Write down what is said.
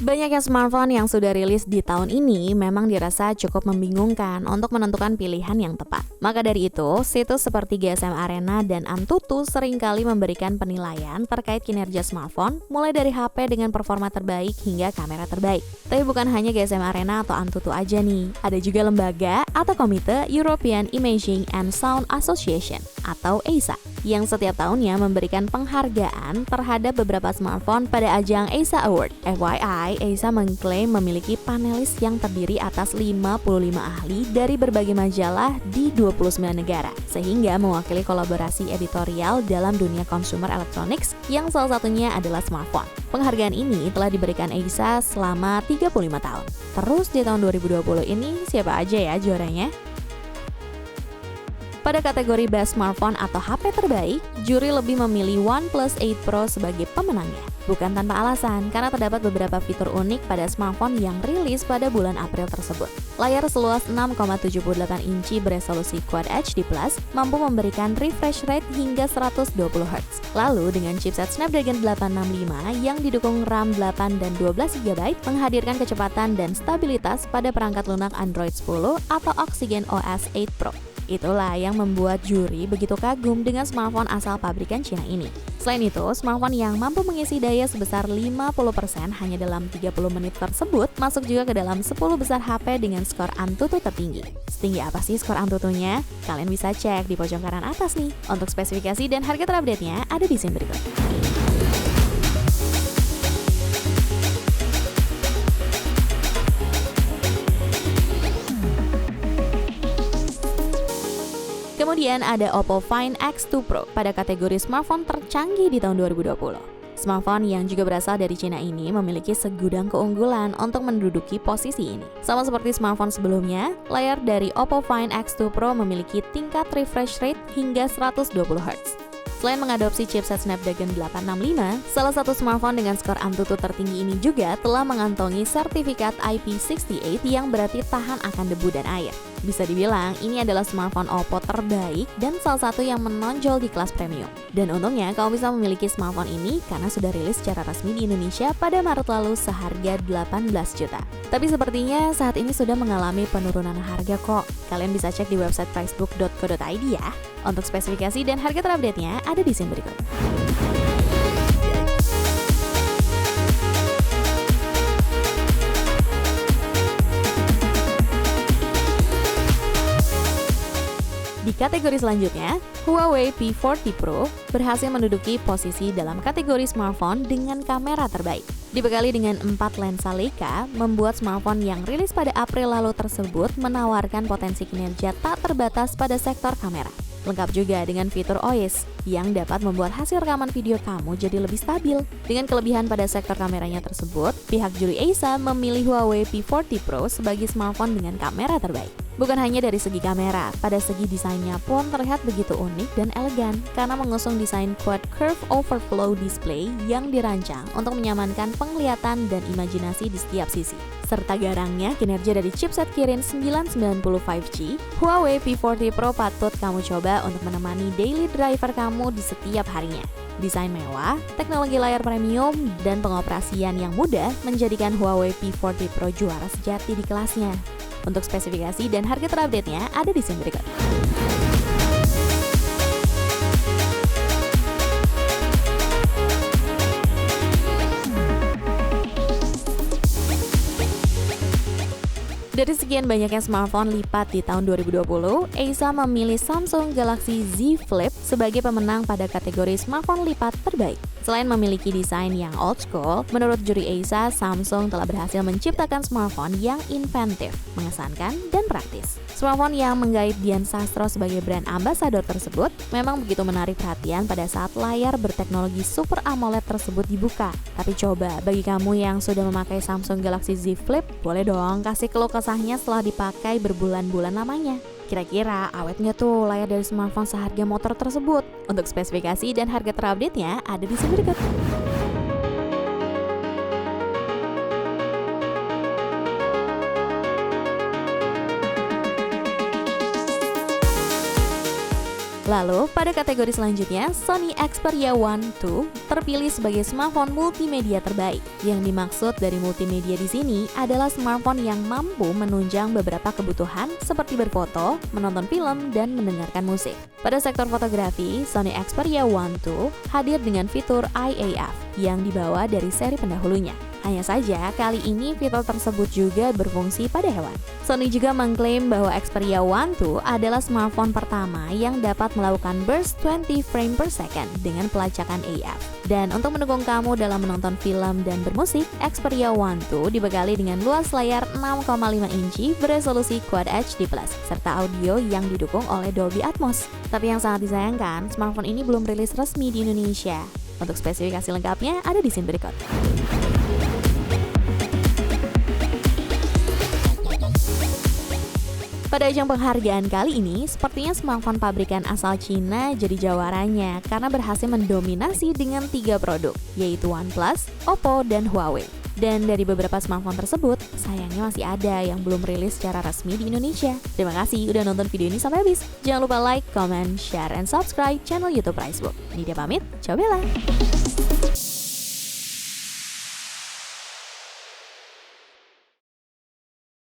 Banyaknya smartphone yang sudah rilis di tahun ini memang dirasa cukup membingungkan untuk menentukan pilihan yang tepat. Maka dari itu, situs seperti GSM Arena dan Antutu seringkali memberikan penilaian terkait kinerja smartphone, mulai dari HP dengan performa terbaik hingga kamera terbaik. Tapi bukan hanya GSM Arena atau Antutu aja nih, ada juga lembaga atau komite European Imaging and Sound Association atau EISA yang setiap tahunnya memberikan penghargaan terhadap beberapa smartphone pada ajang EISA Award. FYI, EISA mengklaim memiliki panelis yang terdiri atas 55 ahli dari berbagai majalah di 29 negara, sehingga mewakili kolaborasi editorial dalam dunia consumer electronics yang salah satunya adalah smartphone. Penghargaan ini telah diberikan EISA selama 35 tahun. Terus di tahun 2020 ini siapa aja ya juaranya? Pada kategori Best Smartphone atau HP terbaik, juri lebih memilih OnePlus 8 Pro sebagai pemenangnya. Bukan tanpa alasan, karena terdapat beberapa fitur unik pada smartphone yang rilis pada bulan April tersebut. Layar seluas 6,78 inci beresolusi Quad HD+, mampu memberikan refresh rate hingga 120 Hz. Lalu dengan chipset Snapdragon 865 yang didukung RAM 8 dan 12 GB, menghadirkan kecepatan dan stabilitas pada perangkat lunak Android 10 atau Oxygen OS 8 Pro. Itulah yang membuat juri begitu kagum dengan smartphone asal pabrikan Cina ini. Selain itu, smartphone yang mampu mengisi daya sebesar 50% hanya dalam 30 menit tersebut masuk juga ke dalam 10 besar HP dengan skor Antutu tertinggi. Setinggi apa sih skor Antutunya? Kalian bisa cek di pojok kanan atas nih. Untuk spesifikasi dan harga terupdate-nya ada di sini berikut. Kemudian ada Oppo Find X2 Pro pada kategori smartphone tercanggih di tahun 2020. Smartphone yang juga berasal dari Cina ini memiliki segudang keunggulan untuk menduduki posisi ini. Sama seperti smartphone sebelumnya, layar dari Oppo Find X2 Pro memiliki tingkat refresh rate hingga 120 Hz. Selain mengadopsi chipset Snapdragon 865, salah satu smartphone dengan skor Antutu tertinggi ini juga telah mengantongi sertifikat IP68 yang berarti tahan akan debu dan air. Bisa dibilang, ini adalah smartphone Oppo terbaik dan salah satu yang menonjol di kelas premium. Dan untungnya, kamu bisa memiliki smartphone ini karena sudah rilis secara resmi di Indonesia pada Maret lalu seharga 18 juta. Tapi sepertinya saat ini sudah mengalami penurunan harga kok. Kalian bisa cek di website facebook.co.id ya. Untuk spesifikasi dan harga terupdate-nya ada di sini berikut. Di kategori selanjutnya, Huawei P40 Pro berhasil menduduki posisi dalam kategori smartphone dengan kamera terbaik. Dibekali dengan 4 lensa Leica, membuat smartphone yang rilis pada April lalu tersebut menawarkan potensi kinerja tak terbatas pada sektor kamera. Lengkap juga dengan fitur OIS yang dapat membuat hasil rekaman video kamu jadi lebih stabil. Dengan kelebihan pada sektor kameranya tersebut, pihak juri EISA memilih Huawei P40 Pro sebagai smartphone dengan kamera terbaik. Bukan hanya dari segi kamera, pada segi desainnya pun terlihat begitu unik dan elegan karena mengusung desain Quad Curve Overflow Display yang dirancang untuk menyamankan penglihatan dan imajinasi di setiap sisi. Serta garangnya kinerja dari chipset Kirin 990 5G, Huawei P40 Pro patut kamu coba untuk menemani daily driver kamu di setiap harinya. Desain mewah, teknologi layar premium, dan pengoperasian yang mudah menjadikan Huawei P40 Pro juara sejati di kelasnya. Untuk spesifikasi dan harga terupdate-nya ada di sini berikut. Dari sekian banyaknya smartphone lipat di tahun 2020, EISA memilih Samsung Galaxy Z Flip sebagai pemenang pada kategori smartphone lipat terbaik. Selain memiliki desain yang old school, menurut juri EISA, Samsung telah berhasil menciptakan smartphone yang inventif, mengesankan, dan praktis. Smartphone yang menggait Dian Sastro sebagai brand ambassador tersebut memang begitu menarik perhatian pada saat layar berteknologi Super AMOLED tersebut dibuka. Tapi coba, bagi kamu yang sudah memakai Samsung Galaxy Z Flip, boleh dong kasih keluh kesahnya setelah dipakai berbulan-bulan lamanya. Kira-kira awet nggak tuh layar dari smartphone seharga motor tersebut? Untuk spesifikasi dan harga terupdate-nya ada di sini berikut. Lalu, pada kategori selanjutnya, Sony Xperia One 2 terpilih sebagai smartphone multimedia terbaik. Yang dimaksud dari multimedia di sini adalah smartphone yang mampu menunjang beberapa kebutuhan seperti berfoto, menonton film, dan mendengarkan musik. Pada sektor fotografi, Sony Xperia One 2 hadir dengan fitur IAF yang dibawa dari seri pendahulunya. Hanya saja, kali ini fitur tersebut juga berfungsi pada hewan. Sony juga mengklaim bahwa Xperia One 2 adalah smartphone pertama yang dapat melakukan burst 20 frame per second dengan pelacakan AF. Dan untuk mendukung kamu dalam menonton film dan bermusik, Xperia One 2 dibekali dengan luas layar 6,5 inci beresolusi Quad HD+, serta audio yang didukung oleh Dolby Atmos. Tapi yang sangat disayangkan, smartphone ini belum rilis resmi di Indonesia. Untuk spesifikasi lengkapnya ada di scene berikut. Pada ajang penghargaan kali ini, sepertinya smartphone pabrikan asal Cina jadi jawarannya karena berhasil mendominasi dengan 3 produk, yaitu OnePlus, Oppo, dan Huawei. Dan dari beberapa smartphone tersebut, sayangnya masih ada yang belum rilis secara resmi di Indonesia. Terima kasih udah nonton video ini sampai habis. Jangan lupa like, comment, share, and subscribe channel YouTube Pricebook. Ini dia pamit, ciao Bella!